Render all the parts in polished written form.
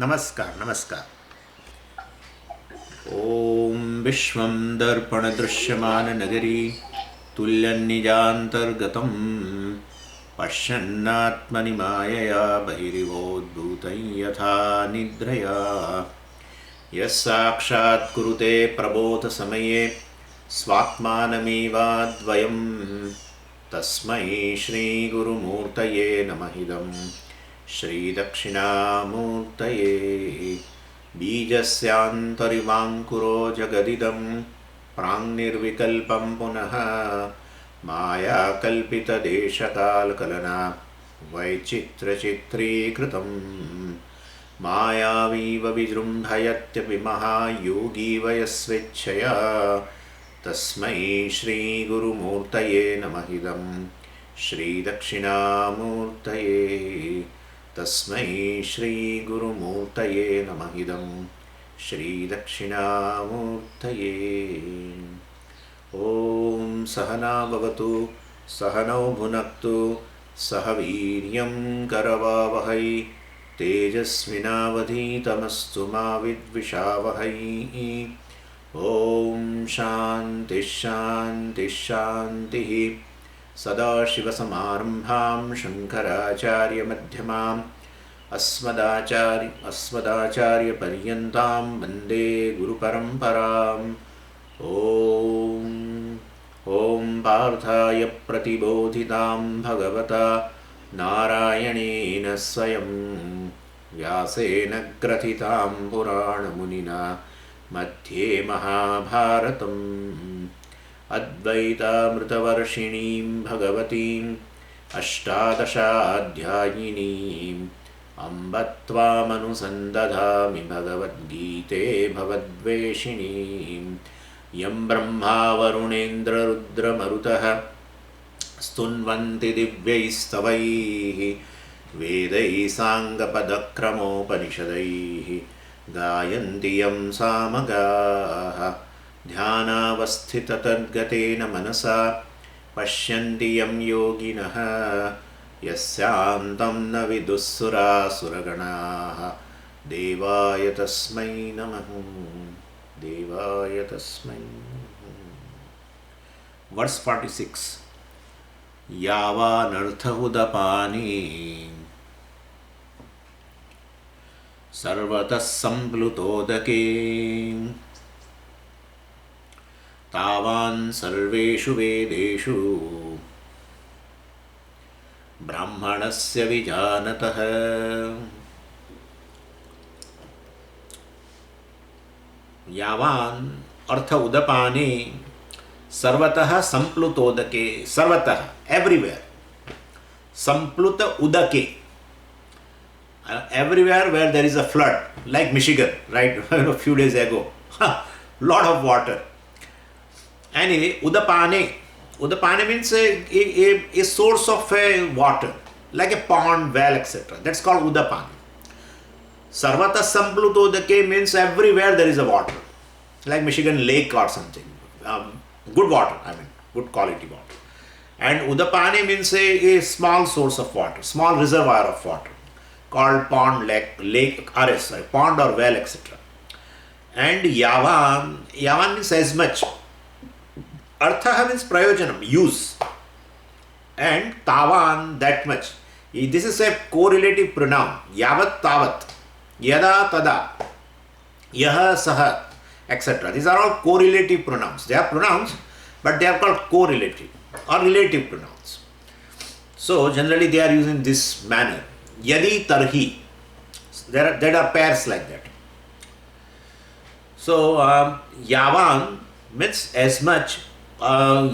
नमस्कार नमस्कार। ओम विश्वं दर्पण दृश्यमान नगरी तुल्यन्निजान्तर्गतं पश्यन्नात्मनि मायया बहिरिवोद्भूतं यथा निद्रया यस्साक्षात् कुरुते प्रबोध समये स्वात्मानमेवाद्वयं तस्मै श्री गुरुमूर्तये नमः। श्रीदक्षिणामूर्तये बीजस्यान्तरिवाङ्कुरो जगदिदं प्राङ्निर्विकल्पं पुनः मायाकल्पितदेशकालकलना वैचित्र्यचित्रीकृतं मायावीव विजृम्भयत्यपि महायोगी वयस्वेच्छया तस्मै श्रीगुरुमूर्तये नमः। श्रीदक्षिणामूर्तये तस्मै श्रीगुरुमूर्तये नमः। श्रीदक्षिणामूर्तये। ॐ सहना भवतु सहनौ भुनक्तु सह वीर्यं करवावहै तेजस्विनावधीतमस्तु मा विद्विषावहै। ॐ शान्तिः शान्तिः शान्तिः। सदाशिवसमारम्भां शङ्कराचार्यमध्यमाम् अस्मदाचार्यपर्यन्तां वन्दे गुरुपरम्पराम्। ॐ पार्थाय प्रतिबोधितां भगवता नारायणेन स्वयं व्यासेन ग्रथितां पुराणमुनिना मध्ये महाभारतम् अद्वैतामृतवर्षिणीं भगवतीम् अष्टादशाध्यायिनीम् अम्ब त्वामनुसन्दधामि भगवद्गीते भवद्वेषिणीम्। यं ब्रह्मा वरुणेन्द्ररुद्रमरुतः स्तुन्वन्ति दिव्यैस्तवैः वेदैः साङ्गपदक्रमोपनिषदैः गायन्ति यं सामगाः ध्यानावस्थिततद्गतेन मनसा पश्यन्ति यं योगिनः यस्यान्तं न विदुःसुरासुरगणाः देवाय तस्मै नमः। देवाय तस्मै नमः। वर्स 46। यावानर्थ उदपानि सर्वतः सम्प्लुतोदके तावान् सर्वेषु वेदेषु ब्राह्मणस्य विजानतः। यावान् अर्थ उदपाने सर्वतः सम्प्लुतोदके। सर्वतः everywhere सम्प्लुत उदके everywhere where there is a flood, like Michigan, right? A few days ago, lot of water. Anyway, udapane means a source of water, like a pond, well, etc. That's called udapane. Sarvata samplutodake means everywhere there is a water, like Michigan lake or something. Good water, good quality water. And udapane means a small source of water, small reservoir of water, called pond, lake, pond or well, etc. And yavan means as much. Artha means prayojanam, use. And tavan, that much. This is a correlative pronoun. Yavat tavat, yada tada, yaha saha, etc. These are all correlative pronouns. They are pronouns, but they are called correlative or relative pronouns. So generally they are used in this manner. Yadi tarhi. There are pairs like that. So yavan means as much.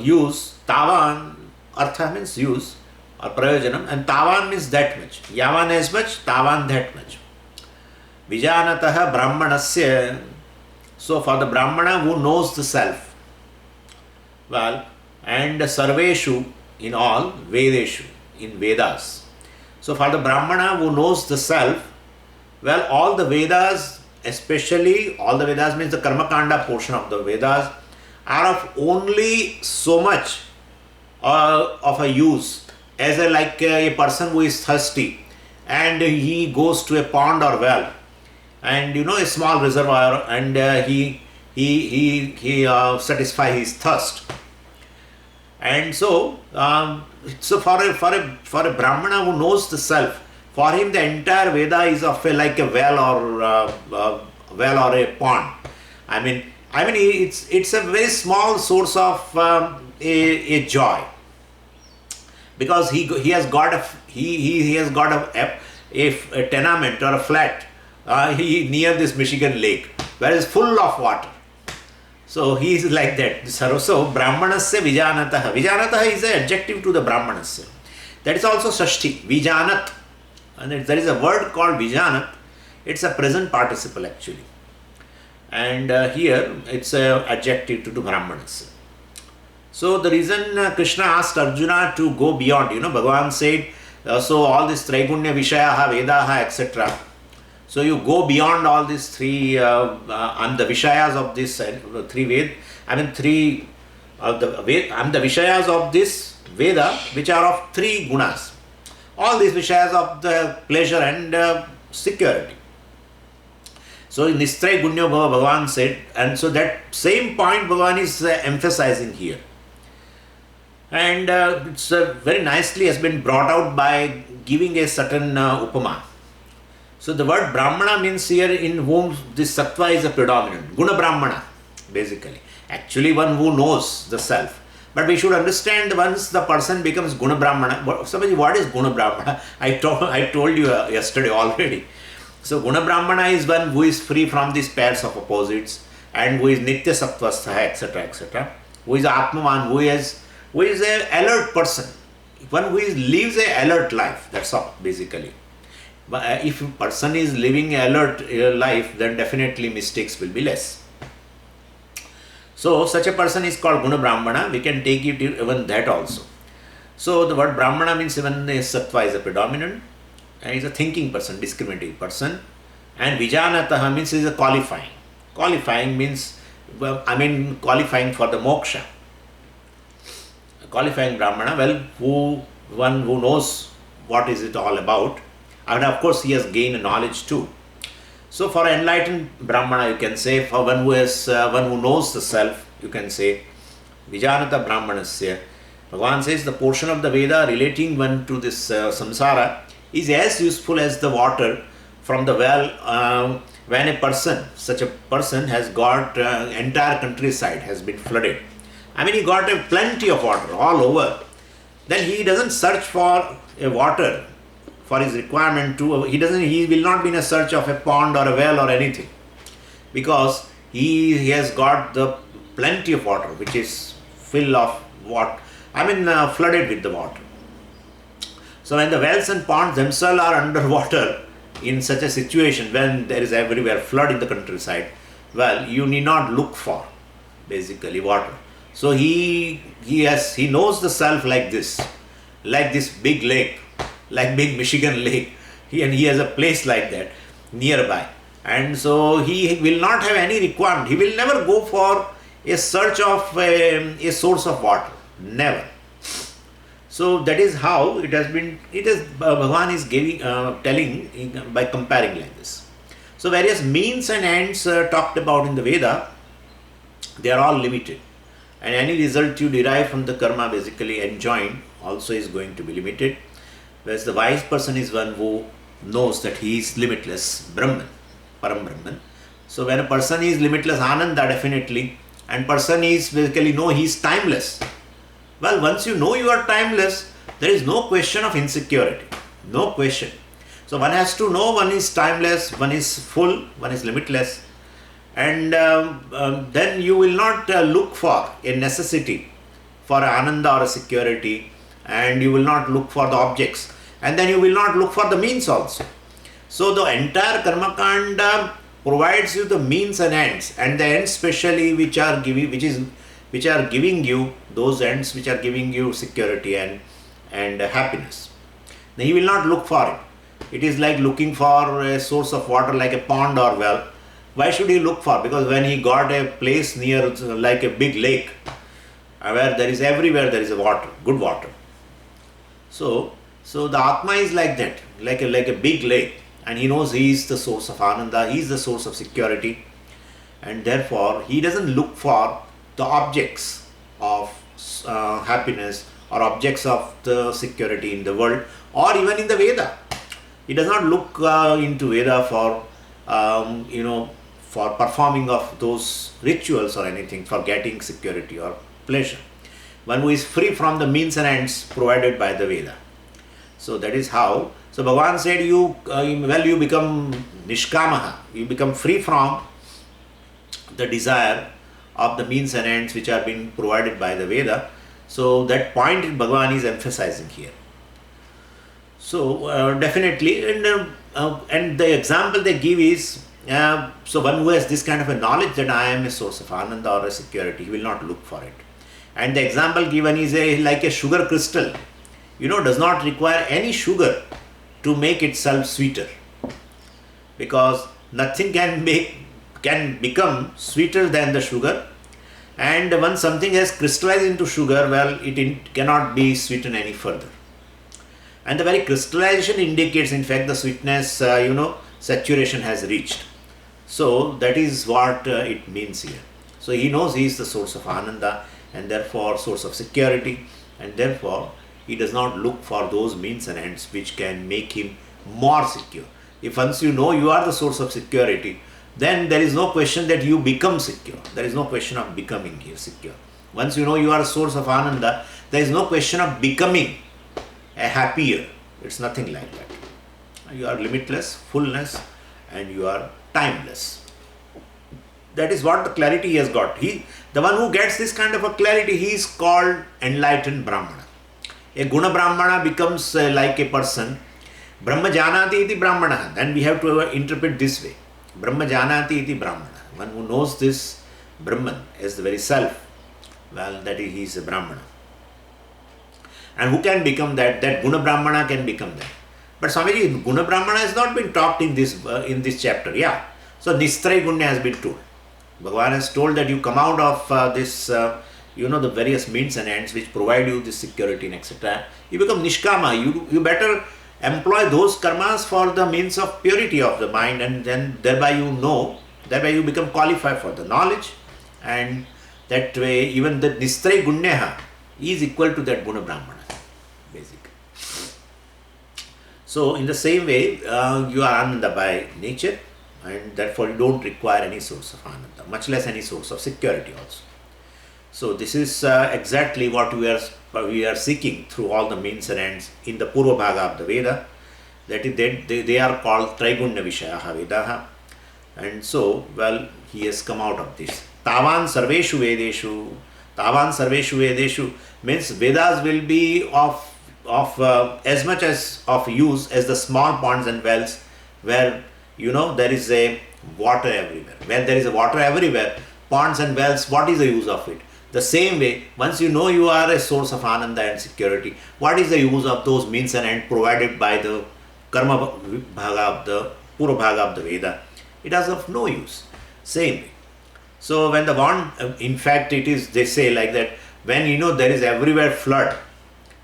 Use. Tavan artha means use or prayojanam, and tavan means that much. Yavan as much, tavan that much. Vijanataha brahmanasya. So for the brahmana who knows the self, well, and sarveshu in all, vedeshu in Vedas. So for the brahmana who knows the self, well, all the Vedas, especially all the Vedas means the karma kanda portion of the Vedas, are of only so much of a use as a person who is thirsty and he goes to a pond or well. and a small reservoir, and he satisfy his thirst. And so for a Brahmana who knows the self, for him the entire Veda is of like a well or a pond. I mean it's a very small source of a joy, because he has got a tenement or a flat near this Michigan lake, where it's full of water. So he is like that. So Brahmanasya Vijanatah. Vijanatah is an adjective to the Brahmanasya. That is also Shashti, Vijanat. And there is a word called Vijanat. It's a present participle actually. And here it's an adjective to the Brahmanasya. So the reason Krishna asked Arjuna to go beyond, Bhagavan said, so all this Traigunya Vishayaha, Vedaha, etc. So you go beyond all these three and the Vishayas of this three Ved, three and the Vishayas of this Veda, which are of three gunas. All these Vishayas of the pleasure and security. So in Nistray Gunyo Bhagavan said, and so that same point Bhagavan is emphasizing here. And it's very nicely has been brought out by giving a certain upama. So the word Brahmana means here in whom this sattva is a predominant. Guna Brahmana, basically. Actually one who knows the self. But we should understand once the person becomes Guna Brahmana. What is Guna Brahmana? I told you yesterday already. So Guna Brahmana is one who is free from these pairs of opposites, and who is Nitya Sattvastha, etc., etc. Who is Atmavan, who is an alert person. One who lives an alert life. That's all, basically. But if a person is living an alert life, then definitely mistakes will be less. So such a person is called Guna Brahmana. We can take it even that also. So the word Brahmana means even the sattva is a predominant, and is a thinking person, discriminating person. And Vijanataha means is a qualifying. Qualifying means, qualifying for the moksha. Qualifying Brahmana, one who knows what is it all about. And of course he has gained knowledge too. So for enlightened Brahmana, you can say, for one who knows the self, you can say Vijanata Brahmanasya. Bhagavan says the portion of the Veda relating one to this samsara is as useful as the water from the well when such a person has got entire countryside has been flooded. He got a plenty of water all over. Then he doesn't search for a water for his requirement too. He will not be in a search of a pond or a well or anything, because he has got the plenty of water which is full of flooded with the water. So when the wells and ponds themselves are underwater in such a situation, when there is everywhere flood in the countryside, you need not look for basically water. So he knows the self like this big lake, like big Michigan lake, and he has a place like that nearby, and so he will not have any requirement. He will never go for a search of a source of water, never. So that is how it has been. Bhagavan is telling by comparing like this. So various means and ends talked about in the Veda, they are all limited, and any result you derive from the karma basically enjoined also is going to be limited. Whereas the wise person is one who knows that he is limitless Brahman, Param Brahman. So when a person is limitless Ananda, definitely, and person is basically he is timeless. Once you know you are timeless, there is no question of insecurity, no question. So one has to know one is timeless, one is full, one is limitless, and then you will not look for a necessity for Ananda or a security, and you will not look for the objects, and then you will not look for the means also. So the entire Karma Kanda provides you the means and ends, and the ends specially which are giving you those ends which are giving you security and happiness. Now he will not look for it. It is like looking for a source of water like a pond or well. Why should he look for? Because when he got a place near like a big lake where there is everywhere there is a water, good water. So the Atma is like that, like a big lake, and he knows he is the source of Ananda, he is the source of security, and therefore he doesn't look for the objects of happiness or objects of the security in the world or even in the Veda. He does not look into Veda for for performing of those rituals or anything, for getting security or pleasure. One who is free from the means and ends provided by the Veda. So that is how. So Bhagavan said, you become nishkamaha, you become free from the desire of the means and ends which are being provided by the Veda. So that point Bhagavan is emphasizing here. So definitely, and the example they give is, so one who has this kind of a knowledge that I am a source of Ananda or a security, he will not look for it. And the example given is like a sugar crystal, does not require any sugar to make itself sweeter, because nothing can become sweeter than the sugar, and once something has crystallized into sugar, well, it cannot be sweetened any further. And the very crystallization indicates, in fact, the sweetness, saturation has reached. So that is what it means here. So he knows he is the source of Ananda and therefore source of security, and therefore he does not look for those means and ends which can make him more secure. If once you know you are the source of security, then there is no question that you become secure. There is no question of becoming here secure. Once you know you are a source of Ananda, there is no question of becoming a happier. It's nothing like that. You are limitless, fullness, and you are timeless. That is what the clarity he has got. The one who gets this kind of a clarity, he is called enlightened Brahmana. A Guna Brahmana becomes like a person. Brahma Janati iti Brahmana. Then we have to interpret this way. Brahma Janati iti Brahmana. One who knows this Brahman as the very self, well, that he is a Brahmana. And who can become that? That Guna Brahmana can become that. But Swamiji, Guna Brahmana has not been talked in this chapter. Yeah. So Nistray Gunya has been told. Bhagavan has told that you come out of this, the various means and ends which provide you this security and etc. You become Nishkama. You better employ those karmas for the means of purity of the mind, and then thereby you become qualified for the knowledge, and that way even the Nistray Gunyaha is equal to that Guna Brahmana, basically. So in the same way, you are Ananda by nature, and therefore you don't require any source of Ananda, much less any source of security also. So this is exactly what we are seeking through all the means and ends in the Purva Bhaga of the Veda. That is, they are called Traigunya Vishayaha Vedaha. And so, well, he has come out of this. Tavan Sarveshu Vedeshu means Vedas will be of as much as of use as the small ponds and wells where there is a water everywhere. When there is a water everywhere, ponds and wells, what is the use of it? The same way, once you know you are a source of Ananda and security, what is the use of those means and ends provided by the Karma Bhaga of the Purva Bhaga of the Veda? It is of no use. Same way. So when in fact they say like that, when there is everywhere flood,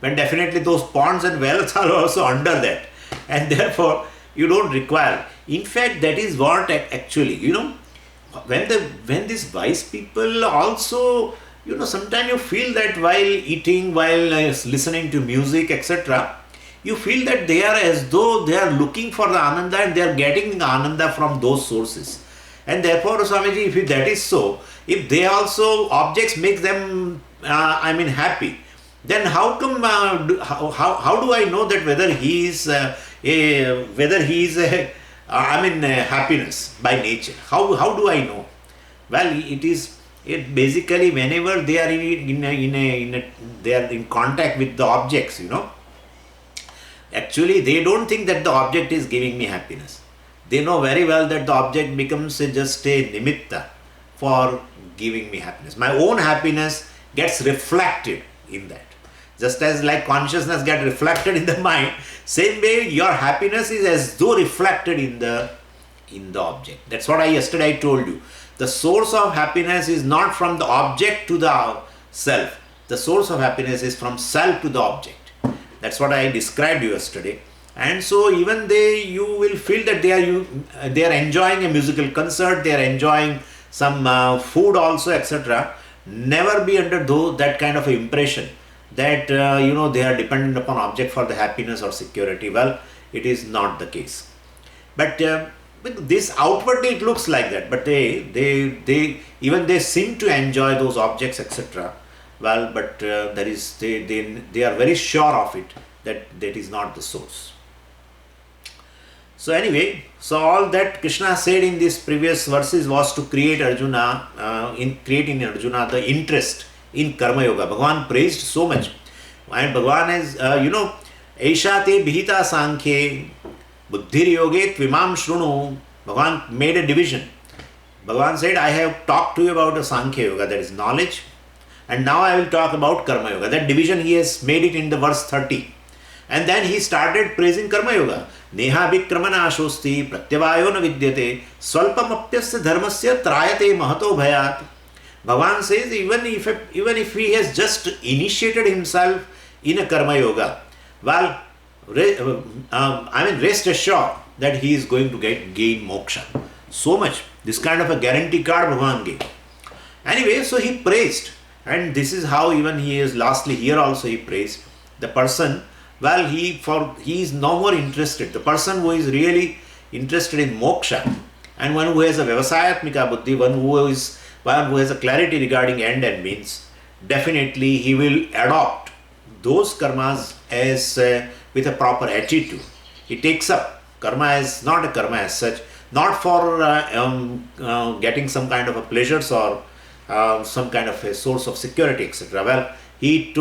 when definitely those ponds and wells are also under that, and therefore you don't require. In fact, that is what actually, when these wise people also, sometimes you feel that while eating, while listening to music, etc., you feel that they are as though they are looking for the Ananda and they are getting the Ananda from those sources. And therefore, Swamiji, if that is so, if they also, objects make them, happy, then how come, how do I know that whether he is happiness by nature? How do I know? Well, it basically whenever they are they are in contact with the objects, actually they don't think that the object is giving me happiness. They know very well that the object becomes just a nimitta for giving me happiness. My own happiness gets reflected in that. Just as like consciousness gets reflected in the mind, same way your happiness is as though reflected in the object. That's what yesterday I told you. The source of happiness is not from the object to the self. The source of happiness is from self to the object. That's what I described you yesterday. And so even you will feel that they are enjoying a musical concert, they are enjoying some food also, etc. Never be under that kind of impression that they are dependent upon object for the happiness or security. Well, it is not the case. But with this outwardly it looks like that, but they seem to enjoy those objects, etc. Well, but they are very sure of it that that is not the source. So anyway, so all that Krishna said in these previous verses was to create Arjuna, create in Arjuna the interest in Karma Yoga. Bhagavan praised so much, and Bhagavan is, Aisha te bhita sankhye buddhir yoge tvimam shrunu. Bhagavan made a division. Bhagavan said, I have talked to you about the Sankhya Yoga, that is knowledge, and now I will talk about Karma Yoga. That division he has made it in the verse 30. And then he started praising Karma Yoga. Neha vikramana ashosti pratyavayo na vidyate swalpamapyasya dharmasya trayate mahato bhayat. Bhagavan says, even if he has just initiated himself in a Karma Yoga, well, rest assured that he is going to gain moksha. So much. This kind of a guarantee card Bhagavan gave. Anyway, so he praised. And this is how even he is, lastly here also he praised the person. Well, he is no more interested. The person who is really interested in moksha, and one who has a vyavasayatmika buddhi, one who has a clarity regarding end and means, definitely he will adopt those karmas as with a proper attitude. He takes up karma as not a karma as such, not for getting some kind of a pleasures or some kind of a source of security, etc. Well, he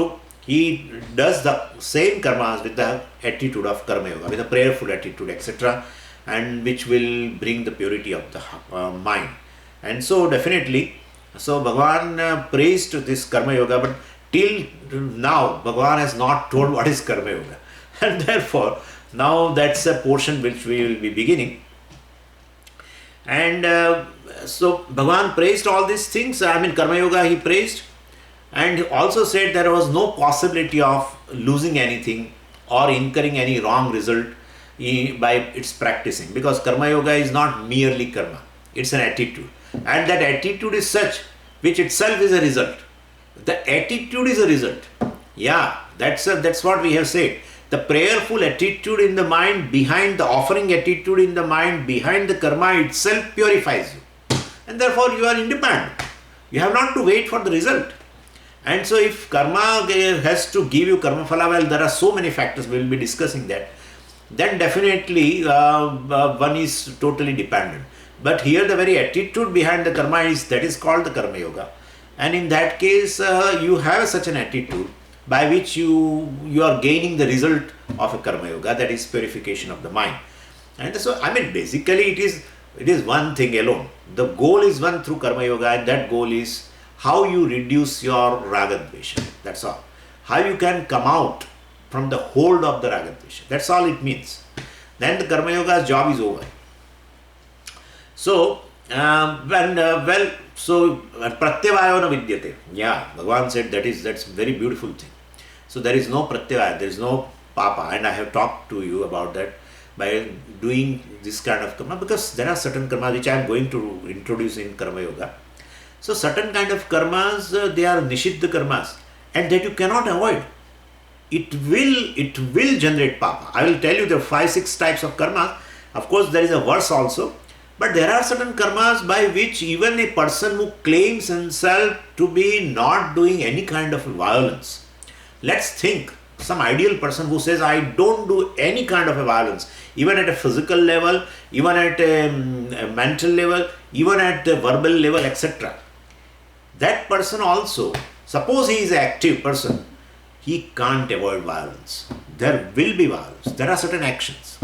does the same karmas with the attitude of Karma Yoga, with a prayerful attitude, etc., and which will bring the purity of the mind. And so definitely, so Bhagavan praised this Karma Yoga, but till now Bhagavan has not told what is Karma Yoga. And therefore, now that's a portion which we will be beginning. And so Bhagavan praised all these things. Karma Yoga he praised, and also said there was no possibility of losing anything or incurring any wrong result by its practicing, because Karma Yoga is not merely karma, it's an attitude, and that attitude is such which itself is a result. The attitude is a result. Yeah, that's what we have said. The prayerful attitude in the mind behind the offering attitude in the mind behind the karma itself purifies you, and therefore you are independent. You have not to wait for the result. And so if karma has to give you karma phala, well, there are so many factors, we will be discussing that, then definitely one is totally dependent. But here the very attitude behind the karma that is called the Karma Yoga. And in that case, you have such an attitude by which you are gaining the result of a Karma Yoga, that is purification of the mind. And so, basically it is one thing alone. The goal is one through Karma Yoga, and that goal is how you reduce your Ragadvesha. That's all. How you can come out from the hold of the Ragadvesha. That's all it means. Then the Karma Yoga's job is over. So, pratyavayo na vidyate. Yeah, Bhagavan said that's a very beautiful thing. So there is no pratyavaya, there is no papa, and I have talked to you about that by doing this kind of karma, because there are certain karmas which I am going to introduce in Karma Yoga. So certain kind of karmas, they are nishiddha karmas, and that you cannot avoid. It will generate papa. I will tell you there are 5-6 types of karmas. Of course, there is a verse also. But there are certain karmas by which even a person who claims himself to be not doing any kind of violence. Let's think, some ideal person who says, I don't do any kind of a violence, even at a physical level, even at a mental level, even at the verbal level, etc. That person also, suppose he is an active person, he can't avoid violence. There will be violence. There are certain actions.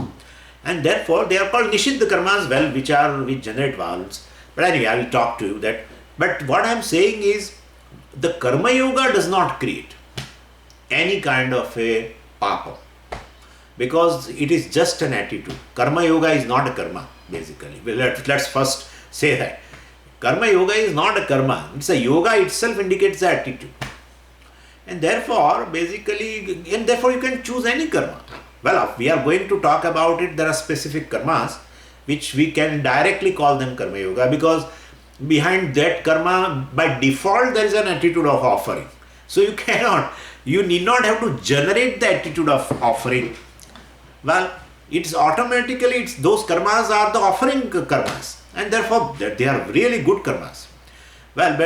And therefore, they are called nishiddha karmas, well, which generate violence. But anyway, I will talk to you that. But what I am saying is, the Karma Yoga does not create any kind of a papa, because it is just an attitude. Karma Yoga is not a karma, basically. Well, let's first say that. Karma Yoga is not a karma. It's a yoga itself indicates the attitude. And therefore, basically, you can choose any karma. Well, we are going to talk about it. There are specific karmas which we can directly call them karma yoga, because behind that karma, by default, there is an attitude of offering. So you need not have to generate the attitude of offering. Well, it's automatically, those karmas are the offering karmas, and therefore they are really good karmas. Well,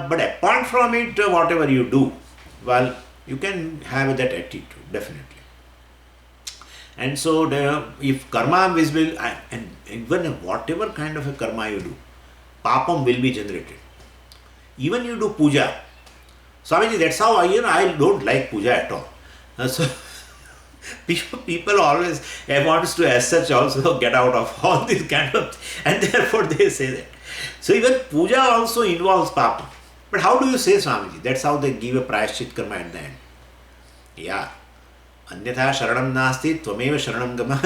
but apart from it, whatever you do, well, you can have that attitude, definitely. And so, if karma is will, and even whatever kind of a karma you do, papam will be generated. Even you do puja. Swamiji, that's how I don't like puja at all. So people always want to, as such, also get out of all these kind of, and therefore they say that. So even puja also involves papa. But how do you say, Swamiji? That's how they give a prayashchit karma at the end. Yeah. Anyatha sharanam nasti, tvameva sharanam gama,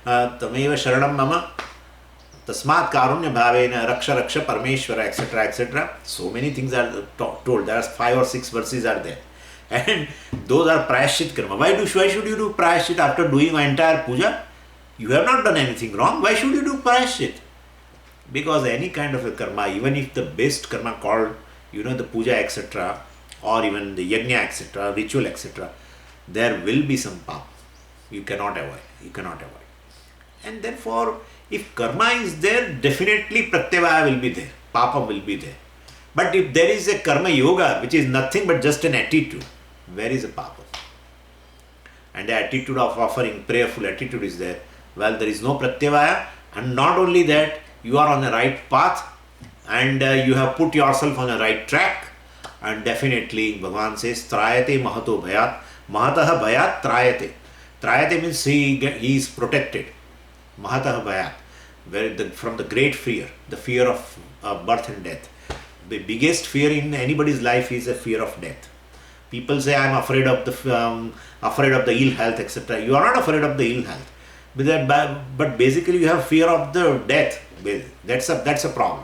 tvameva sharanam mama, tasmat karunya bhavena, raksha raksha parameshwara, etc., etc. So many things are told. There are 5 or 6 verses are there. And those are prayashchit karma. Why should you do prayashchit after doing entire puja? You have not done anything wrong. Why should you do prayashchit? Because any kind of a karma, even if the best karma called, the puja, etc., or even the yajna, etc., ritual, etc., there will be some pap. You cannot avoid. And therefore, if karma is there, definitely pratyavaya will be there. Papa will be there. But if there is a karma yoga, which is nothing but just an attitude, where is a papa? And the attitude of offering, prayerful attitude is there. Well, there is no pratyavaya, and not only that, you are on the right path, and you have put yourself on the right track, and definitely Bhagavan says, Trayate mahato bhayat, mahataha bhayat trayate. Trayate means he is protected. Mahataha bhayat, from the great fear, the fear of birth and death. The biggest fear in anybody's life is a fear of death. People say, I am afraid of the ill health, etc. You are not afraid of the ill health, but basically you have fear of the death. That's a problem.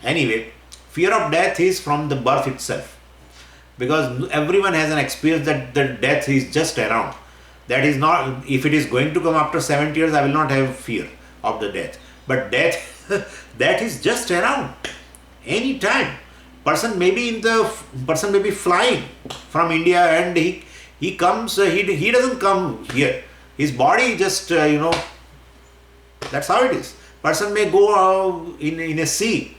Anyway, fear of death is from the birth itself, because everyone has an experience that the death is just around. That is not, if it is going to come after 70 years, I will not have fear of the death. But death, that is just around. Any time. Person may be flying from India, and he comes, he doesn't come here. His body just, that's how it is. Person may go in a sea,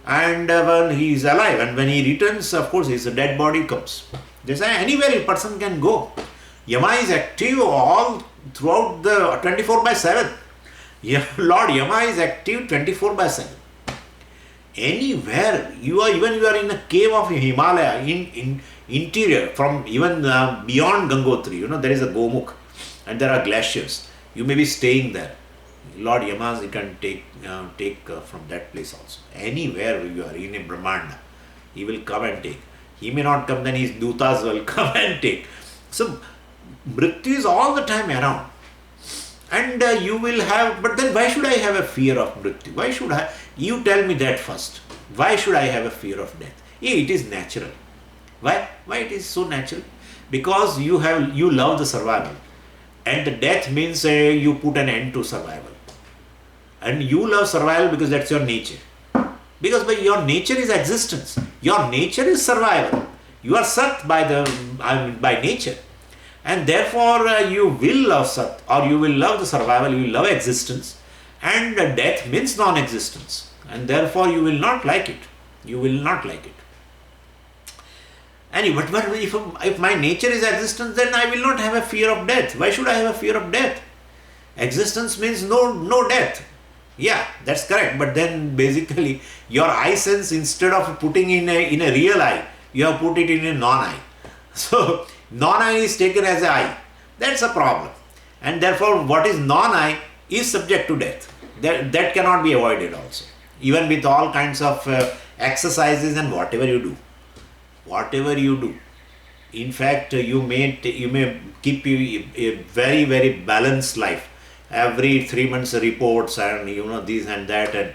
and he is alive, and when he returns, of course, his dead body comes. There's anywhere a person can go. Yama is active all throughout the 24/7. Lord Yama is active 24/7. Anywhere you are in a cave of Himalaya, in interior, from even beyond Gangotri, there is a Gomukh, and there are glaciers. You may be staying there. Lord Yamas, you can take from that place also. Anywhere you are in a Brahmanda, he will come and take. He may not come, then his dutas will come and take. So Mrityu is all the time around. And you will have, but then why should I have a fear of Mrityu? Why should I? You tell me that first. Why should I have a fear of death? It is natural. Why? Why it is so natural? Because you love the survival. And the death means you put an end to survival. And you love survival because that's your nature. Because your nature is existence. Your nature is survival. You are Sat by nature. And therefore you will love Sat, or you will love the survival, you will love existence. And death means non-existence. And therefore you will not like it. You will not like it. Anyway, but if my nature is existence, then I will not have a fear of death. Why should I have a fear of death? Existence means no death. Yeah, that's correct. But then basically your eye sense, instead of putting in a real eye, you have put it in a non-eye. So non-eye is taken as an eye. That's a problem. And therefore what is non-eye is subject to death. That cannot be avoided also. Even with all kinds of exercises and whatever you do. In fact, you may keep a very, very balanced life. Every 3 months reports, and this and that, and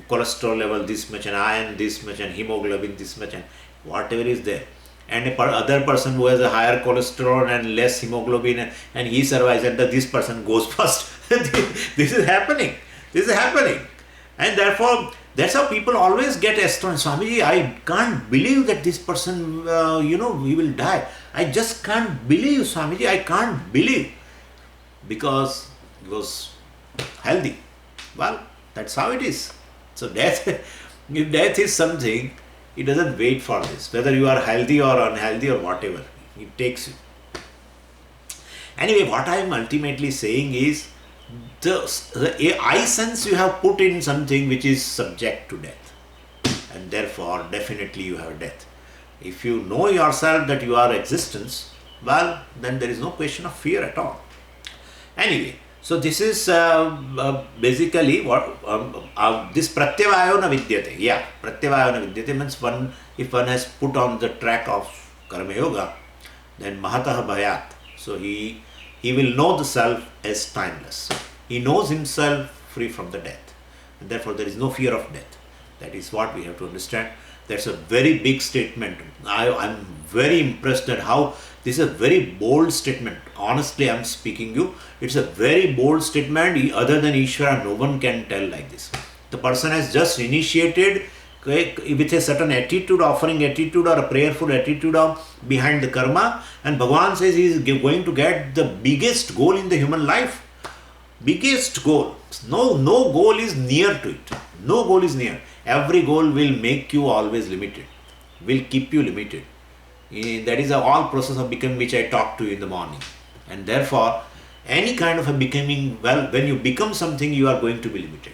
cholesterol level this much, and iron this much, and hemoglobin this much, and whatever is there. and other person who has a higher cholesterol and less hemoglobin, and he survives, and this person goes first. This is happening. This is happening. And therefore, that's how people always get astonished. Swamiji, I can't believe that this person, he will die. I just can't believe, Swamiji, I can't believe. Because he was healthy. Well, that's how it is. So death, if death is something, it doesn't wait for this. Whether you are healthy or unhealthy or whatever, it takes you. Anyway, what I am ultimately saying is, the I sense you have put in something which is subject to death, and therefore definitely you have death. If you know yourself that you are existence, well, then there is no question of fear at all. Anyway, so this is basically what this pratyavayo na vidyate. Yeah, pratyavayo na vidyate means if one has put on the track of karma yoga, then mahatah bhayat. So he will know the self as timeless. He knows himself free from the death, and therefore there is no fear of death. That is what we have to understand. That's a very big statement. I'm very impressed at how this is a very bold statement. Honestly, I'm speaking you. It's a very bold statement. Other than Ishvara, no one can tell like this. The person has just initiated with a certain attitude, offering attitude or a prayerful attitude of behind the karma, and Bhagavan says he is going to get the biggest goal in the human life. Biggest goal. No goal is near to it. No goal is near. Every goal will make you always limited, will keep you limited. That is the all process of becoming which I talked to you in the morning. And therefore, any kind of a becoming, well, when you become something, you are going to be limited.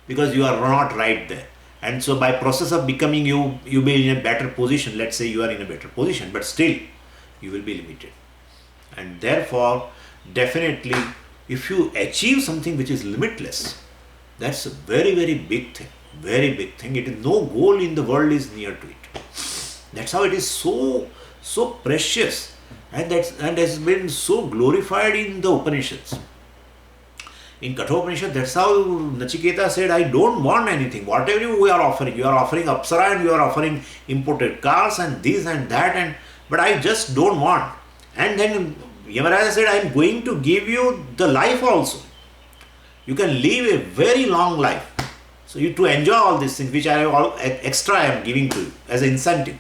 Because you are not right there. And so by process of becoming, you be in a better position. Let's say you are in a better position, but still you will be limited. And therefore, definitely, if you achieve something which is limitless, that's a very, very big thing. Very big thing. It is no goal in the world is near to it. That's how it is so precious, and has been so glorified in the Upanishads. In Kathopanishad, that's how Nachiketa said, I don't want anything. Whatever you are offering Apsara and you are offering imported cars and this and that, but I just don't want. And then Yamaraja said, I am going to give you the life also. You can live a very long life. So you to enjoy all these things which I am giving to you as an incentive.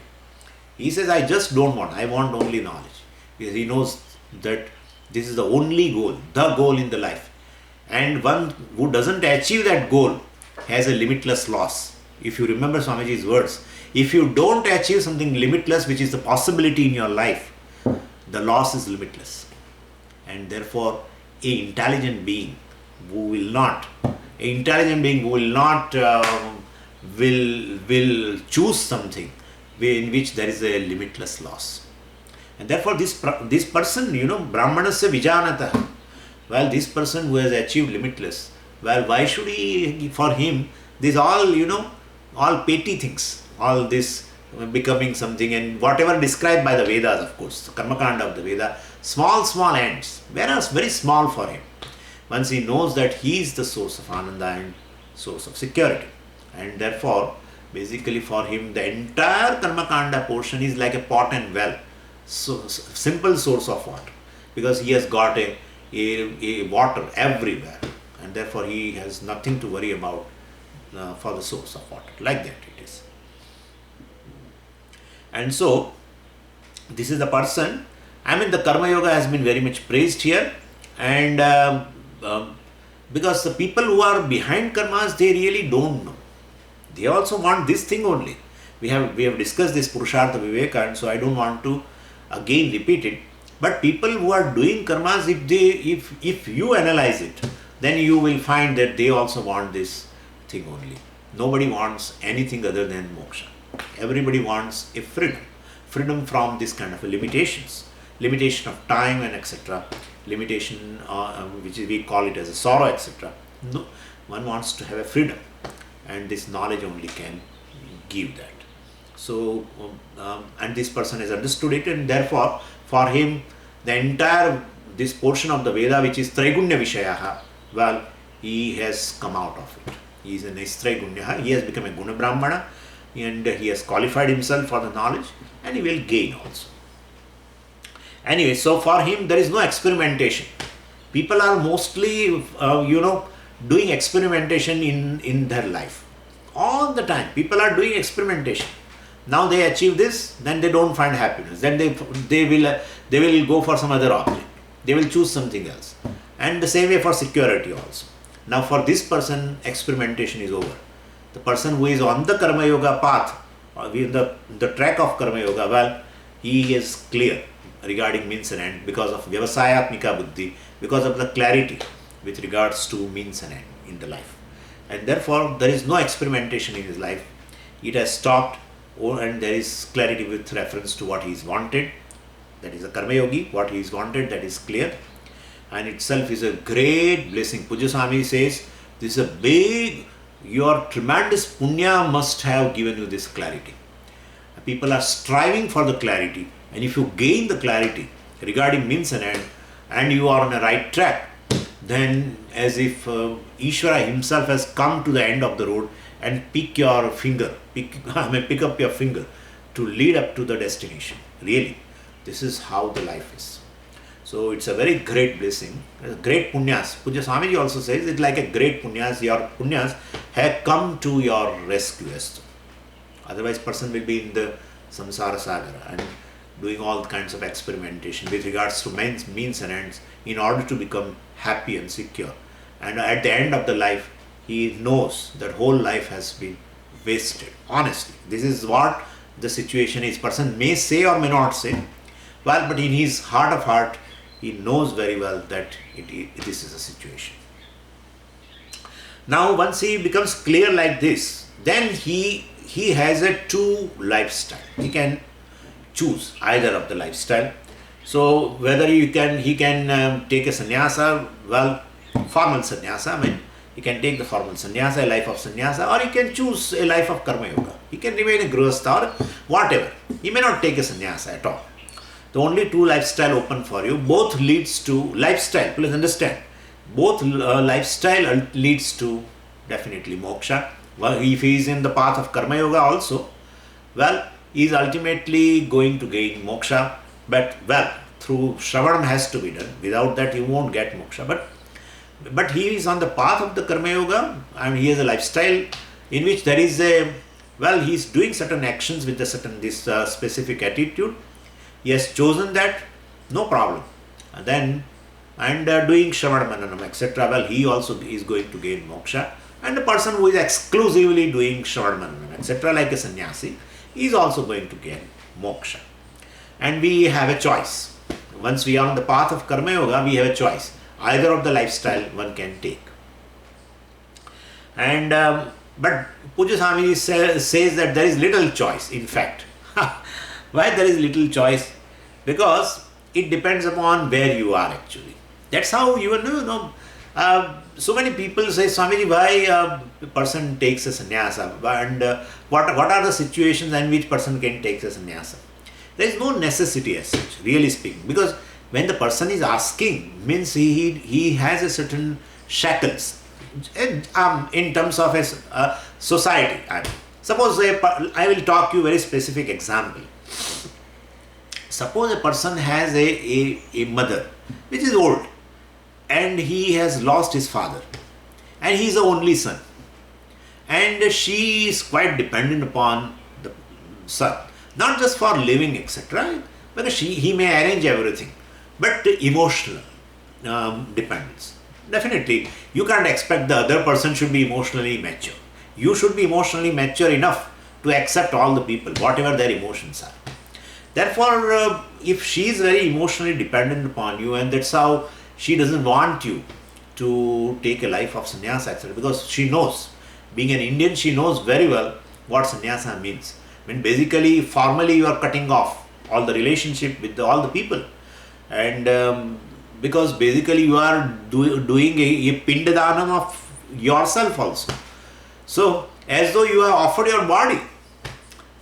He says, I just don't want. I want only knowledge. Because he knows that this is the only goal, the goal in the life. And one who doesn't achieve that goal has a limitless loss. If you remember Swamiji's words, if you don't achieve something limitless, which is the possibility in your life, the loss is limitless. And therefore, an intelligent being who will not will choose something in which there is a limitless loss. And therefore this person, Brahmanasya Vijanata, well, this person who has achieved limitless, well, why should for him, these all, all petty things, all this becoming something, and whatever described by the Vedas, of course, the Karmakanda of the Veda, small ends, whereas very small for him. Once he knows that he is the source of Ananda and source of security. And therefore, basically for him, the entire Karmakanda portion is like a pot and well. So simple source of water. Because he has got a water everywhere. And therefore he has nothing to worry about for the source of water. Like that it is. And so, this is the person. The Karma Yoga has been very much praised here. And because the people who are behind karmas, they really don't know. They also want this thing only. We have discussed this Purushartha Viveka, and so I don't want to again repeat it. But people who are doing karmas, if you analyze it, then you will find that they also want this thing only. Nobody wants anything other than moksha. Everybody wants a freedom from this kind of limitations, limitation of time and etc. Limitation, which we call it as a sorrow, etc. No, one wants to have a freedom, and this knowledge only can give that. So, and this person has understood it, and therefore, for him, the entire this portion of the Veda, which is Traigunya Vishayaha, well, he has come out of it. He is a Nistrigunya. He has become a Guna Brahmana, and he has qualified himself for the knowledge, and he will gain also. Anyway, so for him there is no experimentation. People are mostly, doing experimentation in their life. All the time, people are doing experimentation. Now they achieve this, then they don't find happiness. Then they will go for some other object. They will choose something else. And the same way for security also. Now for this person, experimentation is over. The person who is on the Karma Yoga path, or in the track of Karma Yoga, well, he is clear regarding means and end because of Vyavasayatmika Buddhi, because of the clarity with regards to means and end in the life. And therefore, there is no experimentation in his life. It has stopped, and there is clarity with reference to what he is wanted. That is a Karma Yogi, what he is wanted, that is clear. And itself is a great blessing. Puja Swami says, this is a big, your tremendous punya must have given you this clarity. People are striving for the clarity, and if you gain the clarity regarding means and end, and you are on a right track, then as if Ishvara himself has come to the end of the road and pick up your finger to lead up to the destination. Really, this is how the life is. So it's a very great blessing, great punyas. Puja Swamiji also says it's like a great punyas. Your punyas have come to your rescue. Otherwise, person will be in the samsara sagar and doing all kinds of experimentation with regards to means and ends in order to become happy and secure. And at the end of the life, he knows that whole life has been wasted. Honestly, this is what the situation is. Person may say or may not say, well, but in his heart of heart, he knows very well that this is a situation. Now, once he becomes clear like this, then he has a two lifestyle. He can choose either of the lifestyle. So whether he can take a sannyasa, well, formal sannyasa, he can take the formal sannyasa, a life of sannyasa, or he can choose a life of karma yoga. He can remain a grihastha or whatever. He may not take a sannyasa at all. The only two lifestyle open for you. Both leads to lifestyle. Please understand. Both lifestyle leads to definitely moksha. Well, if he is in the path of karma yoga also, well, he is ultimately going to gain moksha. But well, through shravanam has to be done. Without that, you won't get moksha. But he is on the path of the karma yoga, and he has a lifestyle in which there is he is doing certain actions with this specific attitude. He has chosen that, no problem. And then, doing Shravana Mananam, etc., well, he also is going to gain moksha. And the person who is exclusively doing Shravana Mananam, etc., like a sannyasi, is also going to gain moksha. And we have a choice. Once we are on the path of Karma Yoga, we have a choice. Either of the lifestyle one can take. And but Puja Swami says that there is little choice, in fact. Why there is little choice? Because it depends upon where you are actually. That's how so many people say, Swamiji, why a person takes a sannyasa, and what are the situations in which person can take a sannyasa? There is no necessity as such, really speaking, because when the person is asking, means he has a certain shackles in terms of his society. Suppose I will talk you very specific example. Suppose a person has a mother which is old, and he has lost his father, and he is the only son, and she is quite dependent upon the son, not just for living, etc., because he may arrange everything, but emotional dependence. Definitely, you can't expect the other person should be emotionally mature. You should be emotionally mature enough to accept all the people, whatever their emotions are. Therefore, if she is very emotionally dependent upon you, and that's how she doesn't want you to take a life of sannyasa, etc., because she knows, being an Indian, she knows very well what sannyasa means. I mean, basically, formally, you are cutting off all the relationship with all the people, and because basically you are doing a pindadanam of yourself also. So, as though you have offered your body.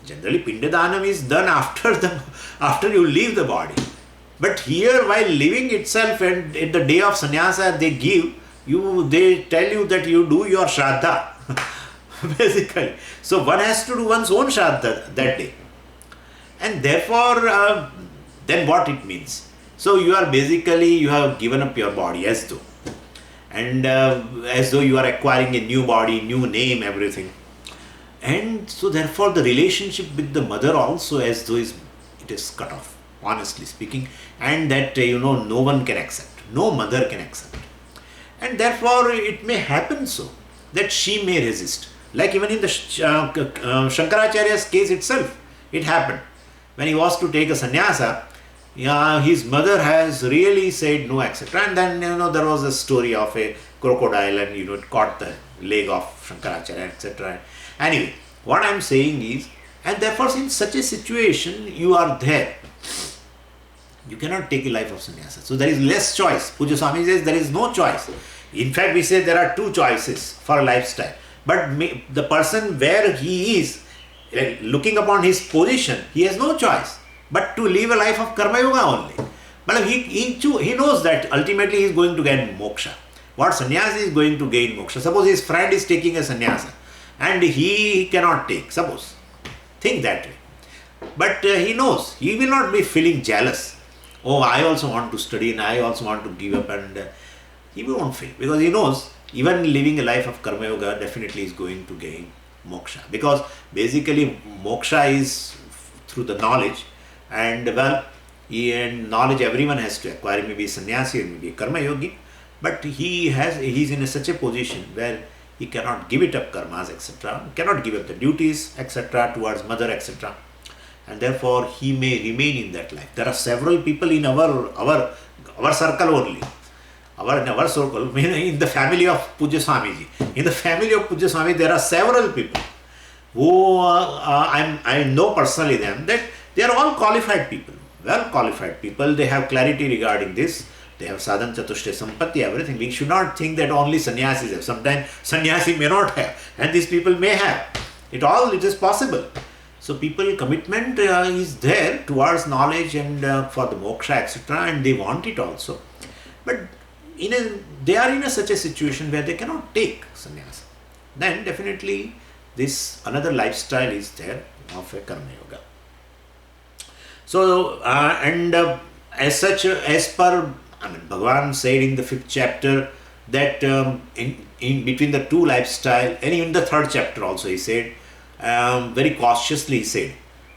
Generally, pindadanam is done after you leave the body. But here, while living itself, and at the day of sannyasa, they tell you that you do your shraddha. basically. So one has to do one's own Shraddha that day. And therefore, then what it means? So you are basically, you have given up your body as though. And as though you are acquiring a new body, new name, everything. And so therefore the relationship with the mother also as though it is cut off, honestly speaking. And that, no one can accept. No mother can accept. And therefore it may happen so that she may resist. Like even in the Shankaracharya's case itself, it happened. When he was to take a sannyasa, his mother has really said no, etc. And then, there was a story of a crocodile and, it caught the leg of Shankaracharya, etc. Anyway, what I am saying is, and therefore in such a situation, you are there. You cannot take a life of sannyasa. So there is less choice. Puja Swami says there is no choice. In fact, we say there are two choices for a lifestyle. But the person where he is, looking upon his position, he has no choice but to live a life of karma yoga only. But he knows that ultimately he is going to get moksha. What sannyasi is going to gain moksha? Suppose his friend is taking a sannyasa and he cannot take. Suppose. Think that way. But he knows. He will not be feeling jealous. Oh, I also want to study and I also want to give up, and he won't feel. Because he knows even living a life of karma yoga definitely is going to gain moksha. Because basically moksha is through the knowledge. And knowledge everyone has to acquire. Maybe sannyasi or maybe karma yogi, but he's in such a position where he cannot give it up karmas, etc. Cannot give up the duties, etc. towards mother, etc. And therefore he may remain in that life. There are several people in our circle only. In our circle, in the family of Puja Swamiji. In the family of Puja Swami, there are several people who I know personally them, that they are all qualified people, well qualified people. They have clarity regarding this. They have sadhan, chatushta, sampatti, everything. We should not think that only sannyasis have. Sometimes sannyasi may not have, and these people may have. It is possible. So people, commitment is there towards knowledge and for the moksha, etc. And they want it also. But they are in such a situation where they cannot take sannyasa. Then definitely this another lifestyle is there of a karma yoga. So, as such, as per, Bhagavan said in the 5th chapter that in between the two lifestyle, and in the 3rd chapter also he said, very cautiously he said,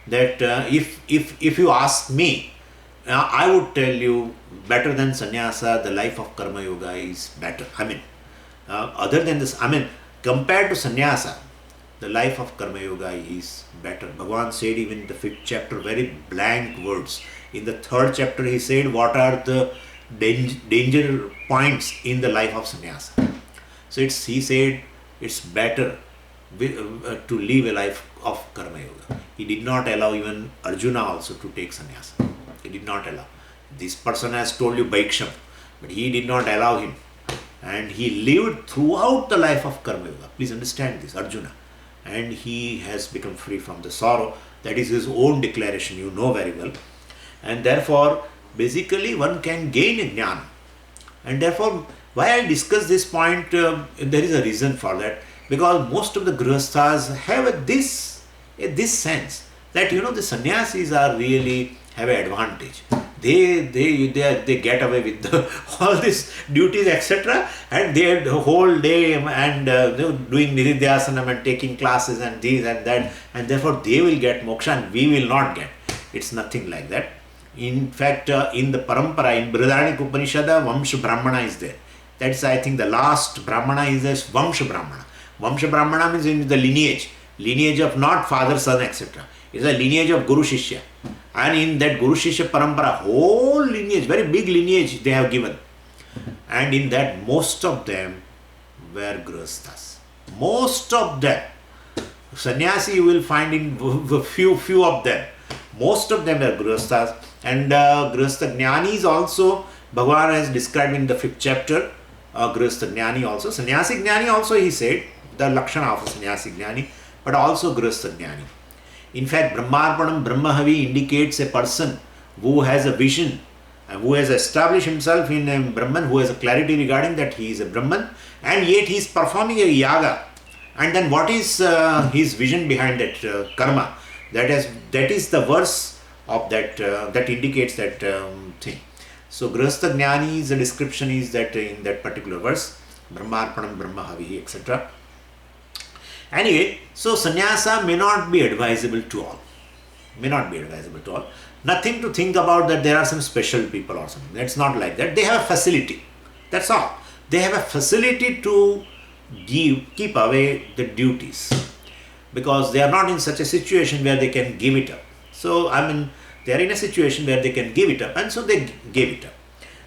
that if you ask me, I would tell you better than sannyasa, the life of karma yoga is better. Other than this, compared to sannyasa, the life of karma yoga is better. Bhagavan said even in the 5th chapter very blank words. In the 3rd chapter he said what are the danger points in the life of sannyasa. So he said it's better to live a life of karma yoga. He did not allow even Arjuna also to take sannyasa. He did not allow. This person has told you Bhaiksham, but he did not allow him. And he lived throughout the life of karma yoga. Please understand this, Arjuna. And he has become free from the sorrow. That is his own declaration, you know very well. And therefore, basically one can gain a jnana. And therefore, why I discuss this point, there is a reason for that. Because most of the grihasthas have this sense that, the sannyasis are really have an advantage. They get away with all these duties, etc. And they the whole day and doing nididhyasanam and taking classes and this and that, and therefore they will get moksha and we will not get. It's nothing like that. In fact, in the parampara, in Brihadaranyaka Upanishad, Vamsha Brahmana is there. That's, I think, the last Brahmana is this Vamsha Brahmana. Vamsha Brahmana means in the lineage of not father, son, etc. It's a lineage of Guru Shishya. And in that Guru Shishya Parampara, whole lineage, very big lineage they have given. And in that, most of them were grihasthas. Most of them. Sannyasi you will find in few of them. Most of them were grihasthas. And grihastha jnanis also, Bhagavan has described in the 5th chapter, grihastha jnani also. Sannyasi jnani also he said, the lakshana of a sannyasi jnani, but also grihastha jnani. In fact, Brahmarpanam, Brahmahavi indicates a person who has a vision and who has established himself in a Brahman, who has a clarity regarding that he is a Brahman, and yet he is performing a yaga. And then what is his vision behind that karma? That is the verse of that that indicates that thing. So Grihastha Jnani's description is that in that particular verse, Brahmarpanam Brahmahavihi, etc. Anyway, so sannyasa may not be advisable to all. May not be advisable to all. Nothing to think about that there are some special people or something. That's not like that. They have a facility. That's all. They have a facility to keep away the duties, because they are not in such a situation where they can give it up. So, I mean, they are in a situation where they can give it up, and so they gave it up.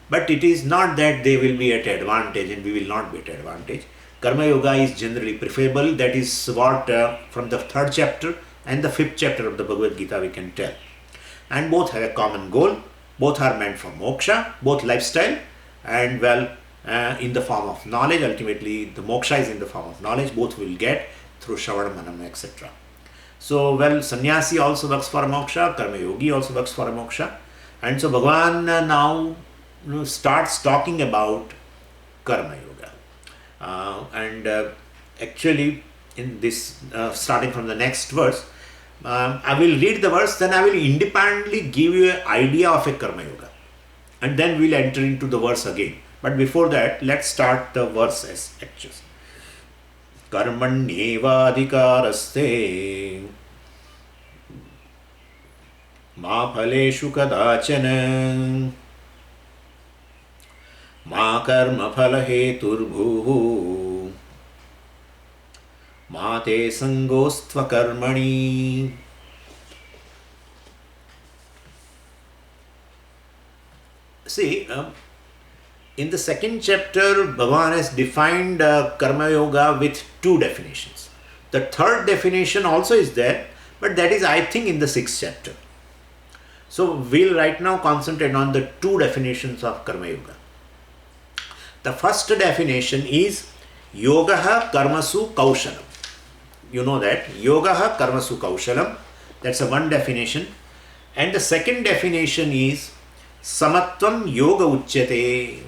But it is not that they will be at advantage and we will not be at advantage. Karma Yoga is generally preferable. That is what from the 3rd chapter and the 5th chapter of the Bhagavad Gita we can tell. And both have a common goal. Both are meant for moksha, both lifestyle and in the form of knowledge. Ultimately, the moksha is in the form of knowledge. Both will get through Shravana, Manana, etc. So, sannyasi also works for a moksha, karma yogi also works for a moksha. And so, Bhagavan now starts talking about karma yoga. Actually, in this, starting from the next verse, I will read the verse, then I will independently give you an idea of a karma yoga. And then we will enter into the verse again. But before that, let's start the verse as actually. Karmanyeva adhikaraste ma phaleshu kadachana ma karma phala heturbhuhu ma te sangostva karmani. See, in the 2nd chapter, Bhagavan has defined Karma Yoga with 2 definitions. The 3rd definition also is there, but that is, I think, in the 6th chapter. So, we'll right now concentrate on the 2 definitions of Karma Yoga. The first definition is Yogaha Karmasu Kaushalam. You know that. Yogaha Karmasu Kaushalam. That's a one definition. And the second definition is Samatvam Yoga Uchyate.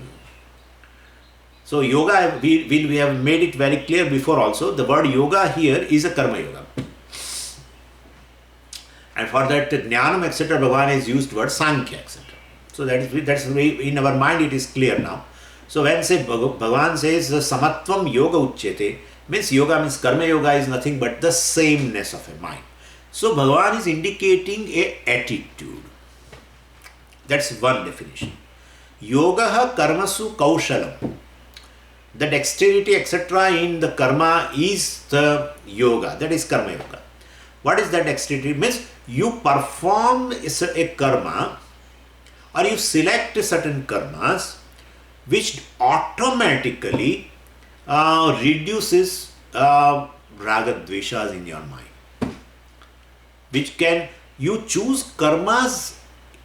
So yoga, we have made it very clear before also. The word yoga here is a karma yoga. And for that jnanam, etc., Bhagavan has used word sankhya, etc. So that's in our mind it is clear now. So when say Bhagavan says samatvam yoga uchyate, means yoga means karma yoga is nothing but the sameness of a mind. So Bhagavan is indicating a attitude. That's one definition. Yogaha karmasu kaushalam. The dexterity, etc. in the karma is the yoga. That is karma yoga. What is that dexterity? Means you perform a karma or you select certain karmas which automatically reduces raga dveshas in your mind. Which can, you choose karmas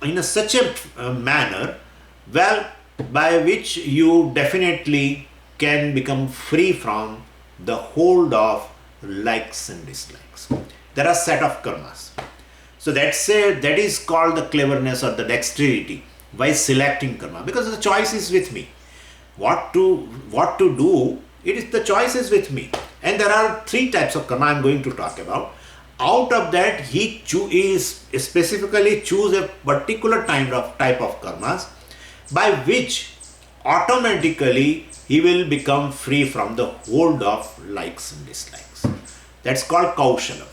in such a manner, by which you definitely can become free from the hold of likes and dislikes. There are set of karmas. So that is called the cleverness or the dexterity by selecting karma, because the choice is with me. What to do, the choice is with me. And there are 3 types of karma I am going to talk about. Out of that, he specifically choose a particular type of karmas by which automatically he will become free from the hold of likes and dislikes. That's called kaushalam.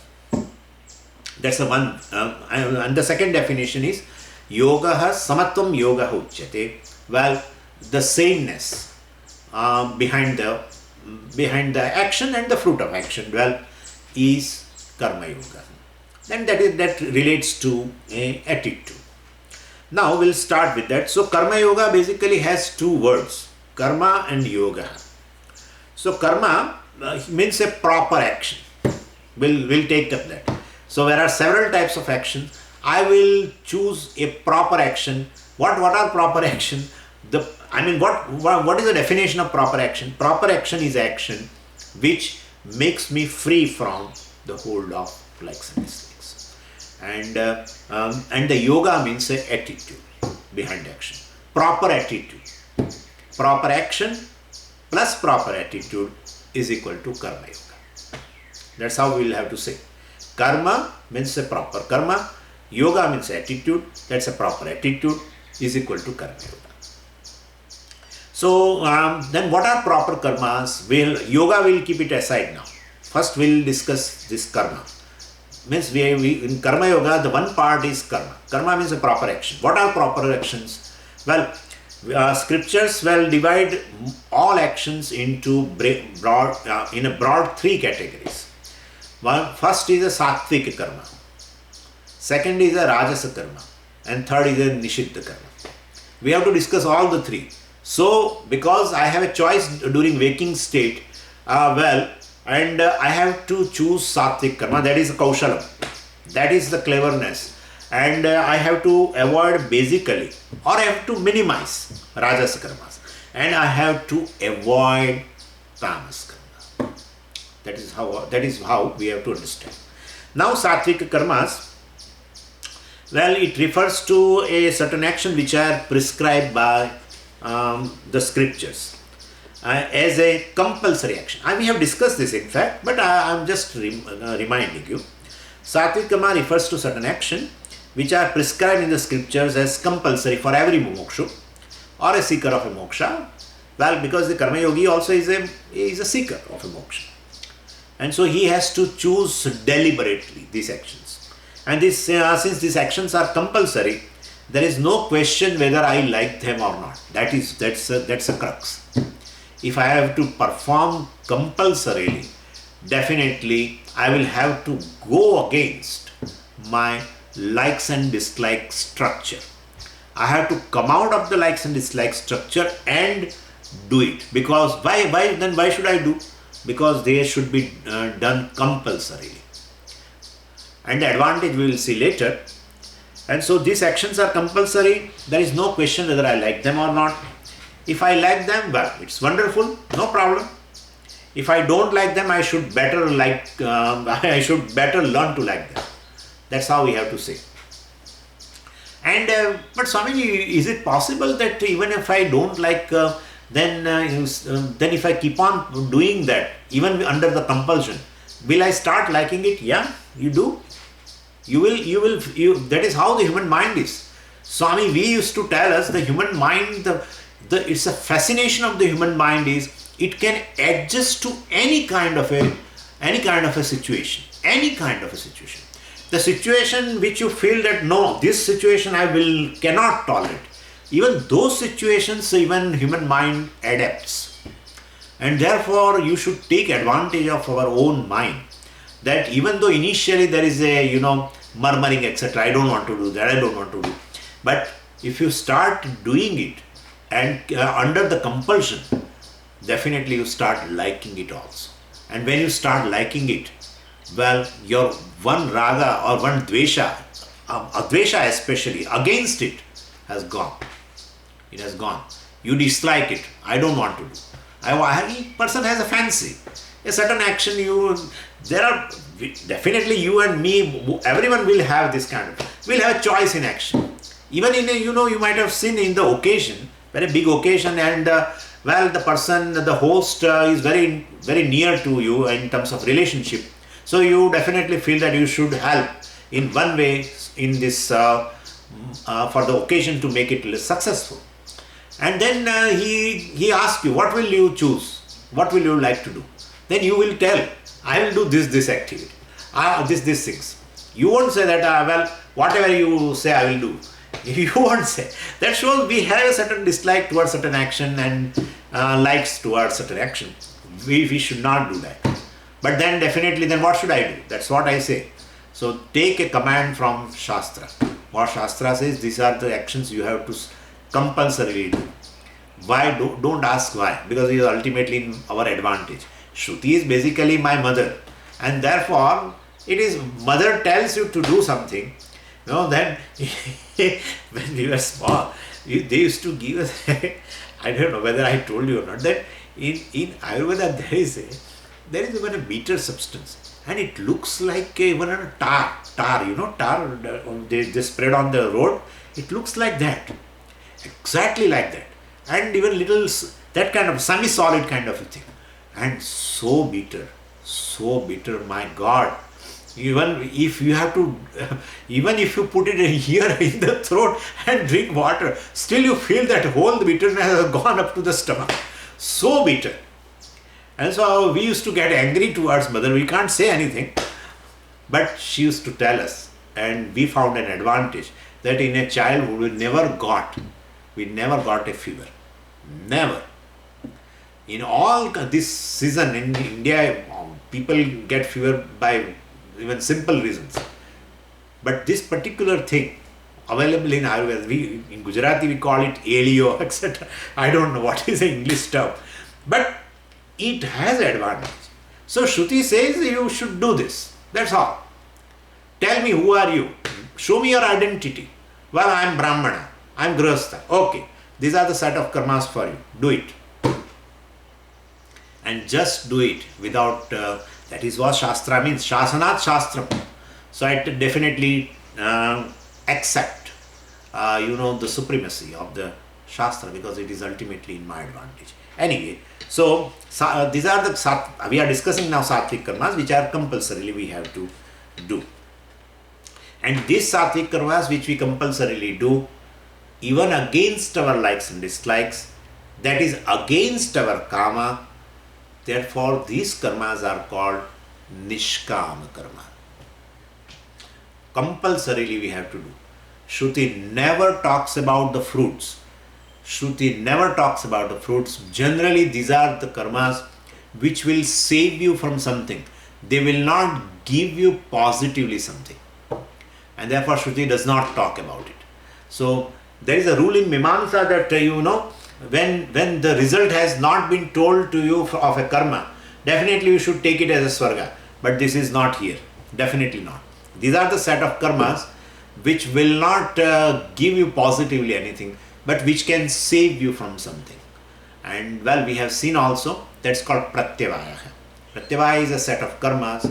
That's the one. And the second definition is yogaha samatvam yoga uchyate. The sameness behind the action and the fruit of action is karma yoga. Then that relates to a attitude. Now we'll start with that. So karma yoga basically has 2 words, karma and yoga. So karma means a proper action. We'll take up that. So there are several types of action. I will choose a proper action. What are proper action? What is the definition of proper action? Proper action is action which makes me free from the hold of likes and dislikes. And the yoga means a attitude behind action. Proper attitude. Proper action plus proper attitude is equal to karma yoga. That's how we will have to say. Karma means a proper karma. Yoga means attitude. That's a proper attitude is equal to karma yoga. So then what are proper karmas? Yoga will keep it aside now. First we'll discuss this karma. Means we in karma yoga, the one part is karma. Karma means a proper action. What are proper actions? Well, scriptures will divide all actions into broad three categories. First is a sattvic karma. Second is a rajasa karma. And third is a nishiddha karma. We have to discuss all the three. So, because I have a choice during waking state, and I have to choose sattvic karma, that is kaushalam, that is the cleverness, and I have to avoid basically, or I have to minimize rajas karmas, and I have to avoid tamas karma. That is how we have to understand. Now, sattvic karmas, well, it refers to a certain action which are prescribed by the scriptures as a compulsory action. We have discussed this in fact, but I am just reminding you. Sattvic karma refers to certain action which are prescribed in the scriptures as compulsory for every mumukshu or a seeker of a moksha. Well, because the karma yogi also is a seeker of a moksha, and so he has to choose deliberately these actions. And this since these actions are compulsory, there is no question whether I like them or not. That's a crux. If I have to perform compulsorily, definitely I will have to go against my likes and dislikes structure. I have to come out of the likes and dislikes structure and do it. Because why should I do? Because they should be done compulsorily. And the advantage we will see later. And so these actions are compulsory. There is no question whether I like them or not. If I like them, well, it's wonderful, no problem. If I don't like them, I should better learn to like them. That's how we have to say. And but Swamiji, is it possible that even if I don't like, then if I keep on doing that, even under the compulsion, will I start liking it? Yeah, you do. You will. That is how the human mind is. Swami, we used to tell us the human mind. It's a fascination of the human mind is it can adjust to any kind of a situation. The situation which you feel that no, this situation I cannot tolerate. Even those situations, even human mind adapts, and therefore you should take advantage of our own mind. That even though initially there is a murmuring, etc. I don't want to do that. I don't want to do. But if you start doing it and under the compulsion, definitely you start liking it also. And when you start liking it, well, your one raga or one dvesha, advesha especially, against it has gone. It has gone. You dislike it. I don't want to do. A person has a fancy. A certain action, definitely you and me, everyone will have this kind of, will have a choice in action. Even in you might have seen in the occasion, very big occasion, and the person, the host is very, very near to you in terms of relationship. So you definitely feel that you should help in one way in this, for the occasion to make it successful. And then he asks you, what will you choose? What will you like to do? Then you will tell, I will do this activity, these things. You won't say that, whatever you say I will do. You won't say. That shows we have a certain dislike towards certain action and likes towards certain action. We should not do that. But then definitely, then what should I do? That's what I say. So take a command from Shastra. What Shastra says, these are the actions you have to compulsorily do. Why? Don't ask why. Because it is ultimately in our advantage. Shruti is basically my mother, and therefore it is mother tells you to do something. Then when we were small, they used to give us, I don't know whether I told you or not, that in Ayurveda there is even a bitter substance, and it looks like even a tar, tar, they spread on the road. It looks like that, exactly like that, and even little, that kind of semi-solid kind of a thing. And so bitter. So bitter, my God. Even if you have to, even if you put it here in the throat and drink water, still you feel that whole bitterness has gone up to the stomach. So bitter. And so we used to get angry towards mother. We can't say anything, but she used to tell us, and we found an advantage that in a childhood we never got a fever. Never. In all this season in India, people get fever by even simple reasons. But this particular thing available in Ayurveda, in Gujarati we call it elio, etc. I don't know what is the English term, but it has advantage. So Shruti says you should do this. That's all. Tell me, who are you? Show me your identity. Well, I am Brahmana. I am Grihastha. Okay. These are the set of karmas for you. Do it. And just do it without, that is what Shastra means. Shasanat Shastram. So I definitely accept, the supremacy of the Shastra, because it is ultimately in my advantage. Anyway, so these are we are discussing now Sattvic karmas, which are compulsorily we have to do. And these Sattvic karmas which we compulsorily do, even against our likes and dislikes, that is against our kama, therefore these karmas are called Nishkama karma. Compulsorily we have to do. Shruti never talks about the fruits. Shruti never talks about the fruits. Generally, these are the karmas which will save you from something. They will not give you positively something. And therefore, Shruti does not talk about it. So, there is a rule in Mimamsa that, when the result has not been told to you of a karma, definitely you should take it as a swarga. But this is not here. Definitely not. These are the set of karmas which will not give you positively anything, but which can save you from something. And well, we have seen also that's called pratyavaya. Pratyavaya is a set of karmas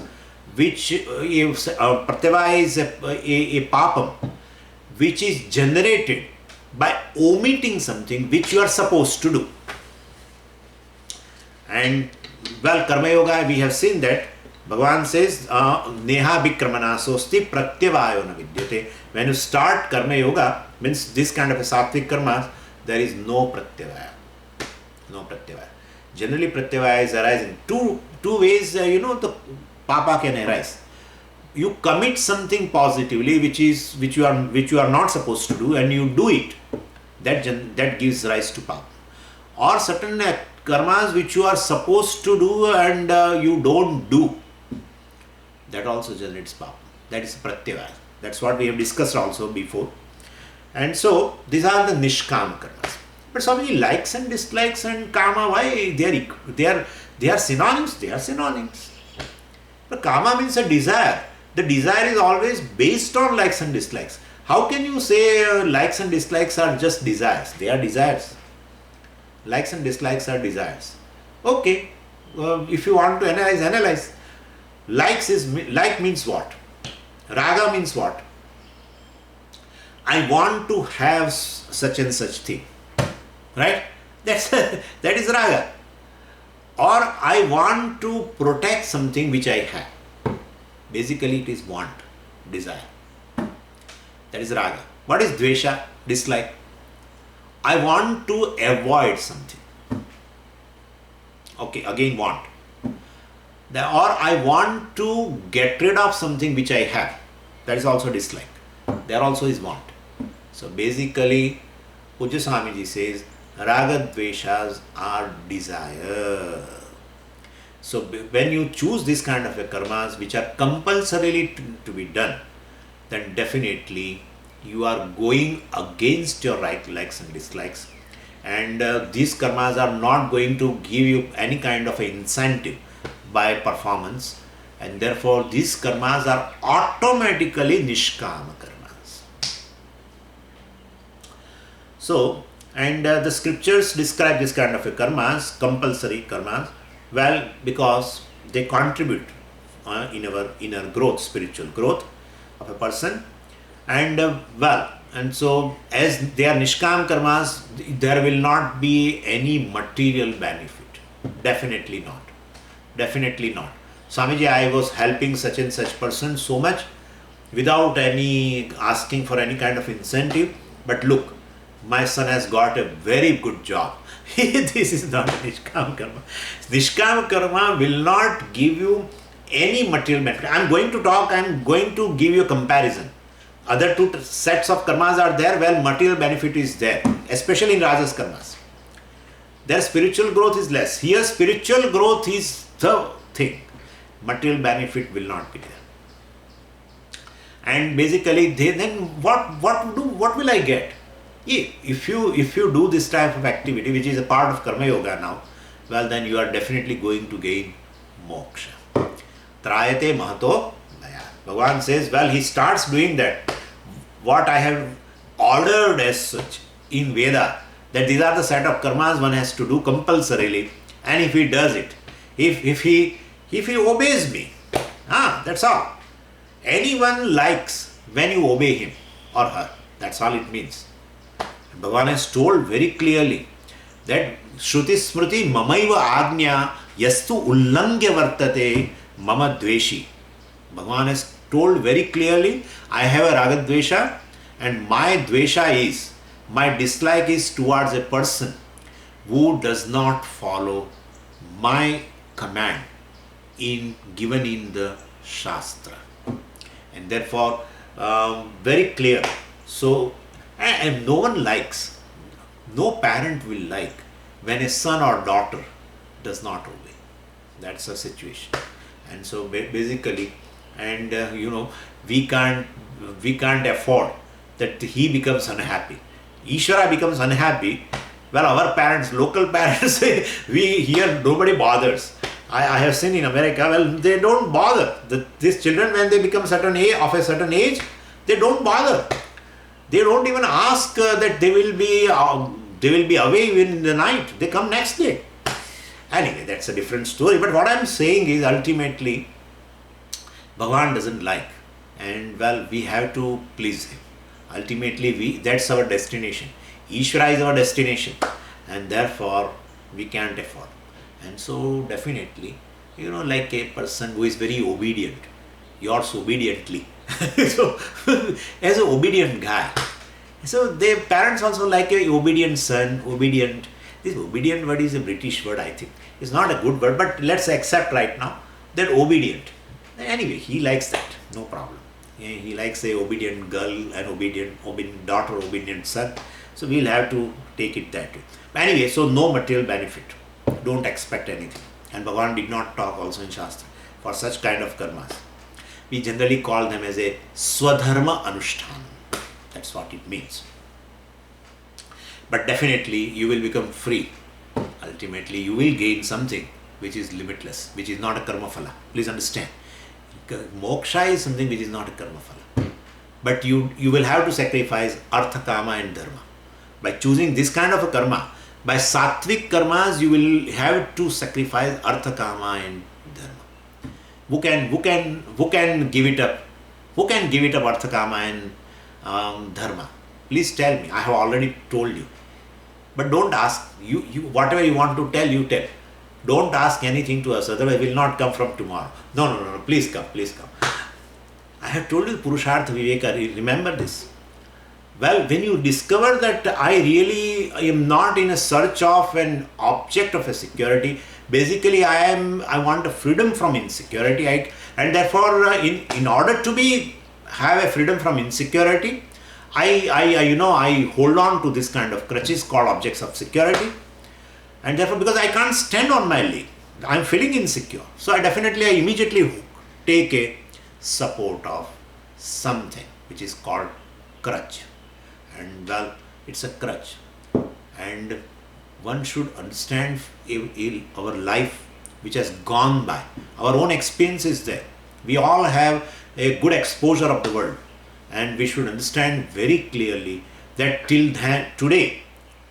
which pratyavaya is a papam which is generated by omitting something which you are supposed to do. And well, karma yoga, we have seen that Bhagavan says neha bikramana sosti pratyavayo na vidyate. When you start karma yoga, means this kind of a sattvic karmas, there is no pratyavaya. No pratyavaya. Generally pratyavaya is arising two ways. The papa can arise. You commit something positively which you are not supposed to do, and you do it. That gives rise to papa. Or certain karmas which you are supposed to do and you don't do. That also generates papa. That is pratyavaya. That's what we have discussed also before. And so these are the nishkama karmas. But so many likes and dislikes and kama, why they are synonyms? They are synonyms. But kama means a desire. The desire is always based on likes and dislikes. How can you say likes and dislikes are just desires? They are desires. Likes and dislikes are desires. Okay, if you want to analyze. Like means what? Raga means what? I want to have such and such thing. Right? That is raga. Or I want to protect something which I have. Basically it is want, desire. That is raga. What is dvesha? Dislike. I want to avoid something. Okay, again want. Or I want to get rid of something which I have. That is also dislike. There also is want. So basically, Pujya Swamiji says, raga dveshas are desire. So when you choose this kind of a karmas which are compulsorily to be done, then definitely you are going against your likes and dislikes. And these karmas are not going to give you any kind of an incentive by performance, and therefore these karmas are automatically nishkama karmas. So, and the scriptures describe this kind of a karmas, compulsory karmas, well, because they contribute in our inner growth, spiritual growth of a person. And and so as they are nishkam karmas, there will not be any material benefit. Definitely not. Definitely not. Swamiji, I was helping such and such person so much without any asking for any kind of incentive. But look, my son has got a very good job. This is not Nishkam Karma. Nishkam Karma will not give you any material benefit. I'm going to give you a comparison. Other two sets of karmas are there, well, material benefit is there, especially in Rajas karmas. Their spiritual growth is less. Here, spiritual growth is the thing. Material benefit will not be there. And basically, then what will I get? If you do this type of activity, which is a part of karma yoga now, well, then you are definitely going to gain moksha. Trayate mahato maya. Bhagavan says, well, he starts doing that. What I have ordered as such in Veda, that these are the set of karmas one has to do compulsorily, and if he does it, if he obeys me, that's all. Anyone likes when you obey him or her. That's all it means. Bhagavan has told very clearly that Shruti Smriti Mamaiva Agnya Yastu Ullangya Vartate Mama Dveshi. Bhagavan has told very clearly, I have a Ragadvesha, and my Dvesha is, my dislike is towards a person who does not follow my command given in the Shastra. And therefore, very clear. So, and no one likes, no parent will like when a son or daughter does not obey. That's a situation. And so basically, and we can't afford that he becomes unhappy. Ishvara becomes unhappy. Well, our parents, local parents, we here nobody bothers. I have seen in America, well, they don't bother. These children, when they become of a certain age, they don't bother. They don't even ask that they will be away in the night. They come next day. Anyway, that's a different story. But what I'm saying is, ultimately, Bhagavan doesn't like, and well, we have to please him. Ultimately, that's our destination. Ishvara is our destination, and therefore we can't afford. And so definitely, like a person who is very obedient, yours obediently. So, as an obedient guy, so their parents also like a obedient son, obedient. This obedient word is a British word, I think. It's not a good word, but let's accept right now that obedient. Anyway, he likes that, no problem. He likes a obedient girl, an obedient daughter, obedient son. So we'll have to take it that way. But anyway, so no material benefit. Don't expect anything. And Bhagavan did not talk also in Shastra for such kind of karmas. We generally call them as a Swadharma Anushthana. That's what it means. But definitely you will become free. Ultimately you will gain something which is limitless, which is not a karma phala. Please understand. Moksha is something which is not a karma phala. But you will have to sacrifice artha, kama and dharma. By choosing this kind of a karma, by sattvic karmas, you will have to sacrifice artha, kama and dharma. Who can give it up? Who can give it up artha, kama and dharma? Please tell me. I have already told you. But don't ask. You whatever you want to tell, you tell. Don't ask anything to us, otherwise will not come from tomorrow. No. Please come. I have told you Purushartha Viveka. Remember this. Well, when you discover that I really am not in a search of an object of a security, basically I want a freedom from insecurity, and therefore in order to have a freedom from insecurity, I hold on to this kind of crutches called objects of security, and therefore because I can't stand on my leg, I'm feeling insecure. So I immediately take a support of something which is called crutch. And well, it's a crutch. And one should understand our life which has gone by. Our own experience is there. We all have a good exposure of the world. And we should understand very clearly that till today,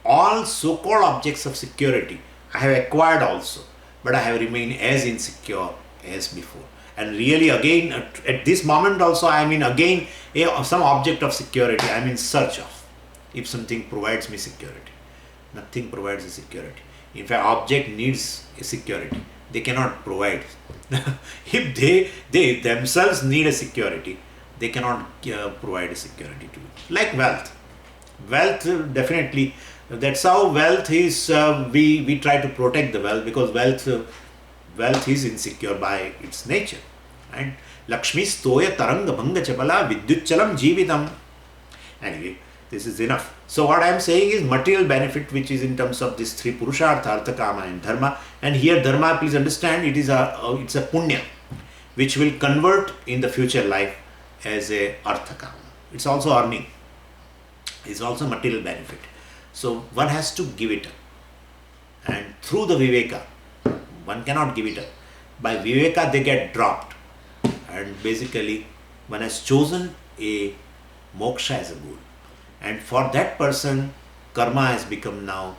all so-called objects of security I have acquired also, but I have remained as insecure as before. And really again, at this moment also, I am in again some object of security I am in search of. If something provides me security, nothing provides a security. In fact, object needs a security. they cannot provide. If they themselves need a security, they cannot provide a security to you. Like wealth. Wealth, definitely, that's how wealth is, we try to protect the wealth, because wealth is insecure by its nature. And Lakshmi stoya taranga bhanga chapala vidyuchalam jivitam. Anyway, this is enough. So what I am saying is material benefit, which is in terms of these three purushartha, artha, kama and dharma. And here dharma, please understand, it's a punya, which will convert in the future life as a artha kama. It's also earning. It's also material benefit. So one has to give it up. And through the viveka, one cannot give it up. By viveka, they get dropped. And basically, one has chosen a moksha as a goal. And for that person, karma has become now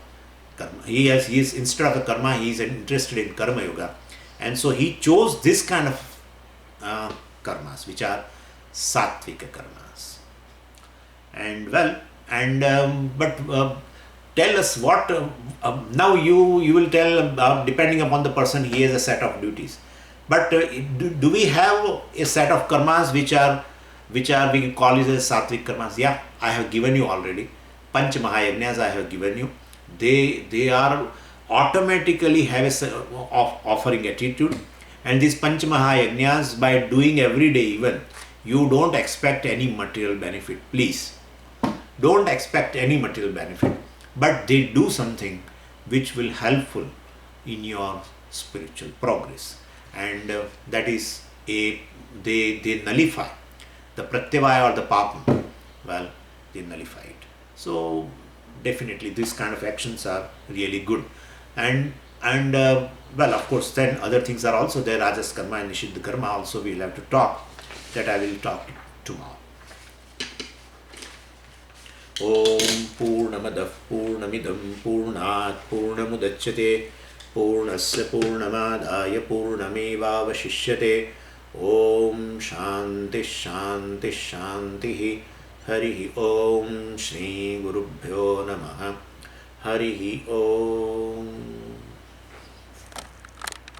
karma. He is instead of the karma, he is interested in karma yoga. And so he chose this kind of karmas, which are sattvika karmas. And well, but tell us what, now you will tell, depending upon the person, he has a set of duties. But do we have a set of karmas which are we call it as sattvic karmas? Yeah, I have given you already. Panch Mahayagnas I have given you. They are automatically have a offering attitude. And these Panch Mahayagnas, by doing every day even, you don't expect any material benefit. Please, don't expect any material benefit. But they do something which will helpful in your spiritual progress. And that is they nullify the pratyavaya or the papam. Well, they nullify it. So definitely these kind of actions are really good. And well, of course, then other things are also there. Rajas karma and Nishiddha karma also we will have to talk. That I will talk tomorrow. Om Purnamadah Purnamidam Purnat Purnamudachyate Purnasya Purnamadaya Purnameva Vashishyate. Om Shanti Shanti Shanti. Harihi Om Shri Gurubhyo Namaha. Harihi Om.